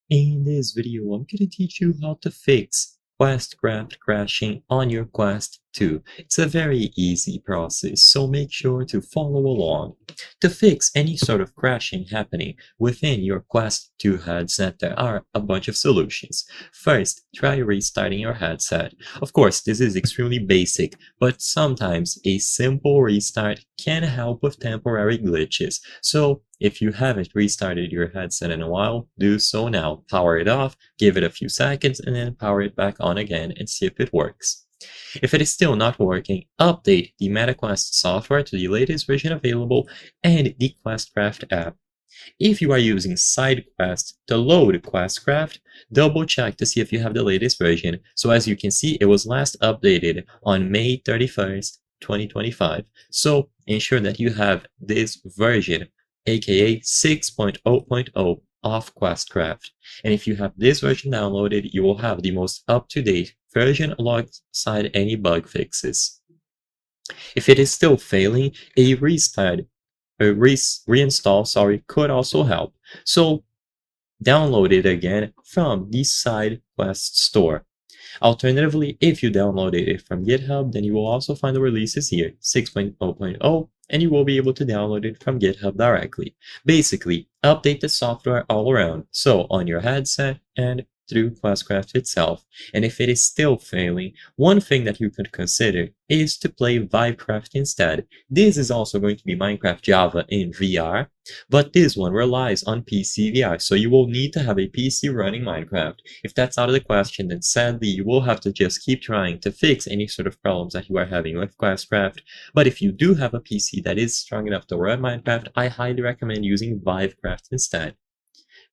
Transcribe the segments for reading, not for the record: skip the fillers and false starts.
In this video, I'm going to teach you how to fix Questcraft crashing on your Quest 2. It's a very easy process, so make sure to follow along. To fix any sort of crashing happening within your Quest 2 headset, there are a bunch of solutions. First, try restarting your headset. Of course, this is extremely basic, but sometimes a simple restart can help with temporary glitches. So, if you haven't restarted your headset in a while, do so now. Power it off, give it a few seconds, and then power it back on again and see if it works. If it is still not working, update the MetaQuest software to the latest version available and the Questcraft app. If you are using SideQuest to load Questcraft, double check to see if you have the latest version. So as you can see, it was last updated on May 31st, 2025. So ensure that you have this version, aka 6.0.0 of Questcraft. And if you have this version downloaded, you will have the most up-to-date version alongside any bug fixes. If it is still failing, a reinstall could also help. So download it again from the SideQuest store. Alternatively, if you downloaded it from GitHub, then you will also find the releases here, 6.0.0, and you will be able to download it from GitHub directly. Basically, update the software all around, so on your headset and through Questcraft itself. And if it is still failing, one thing that you could consider is to play Vivecraft instead. This is also going to be Minecraft Java in VR, but this one relies on PC VR, so you will need to have a PC running Minecraft. If that's out of the question, then sadly you will have to just keep trying to fix any sort of problems that you are having with Questcraft. But if you do have a PC that is strong enough to run Minecraft, I highly recommend using Vivecraft instead.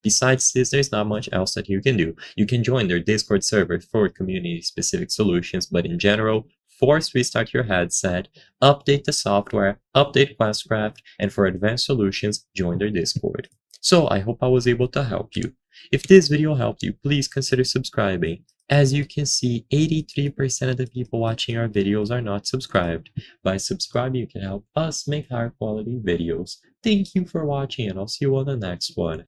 Besides this, there's not much else that you can do. You can join their Discord server for community-specific solutions, but in general, force restart your headset, update the software, update Questcraft, and for advanced solutions, join their Discord. So I hope I was able to help you. If this video helped you, please consider subscribing. As you can see, 83% of the people watching our videos are not subscribed. By subscribing, you can help us make higher quality videos. Thank you for watching, and I'll see you on the next one.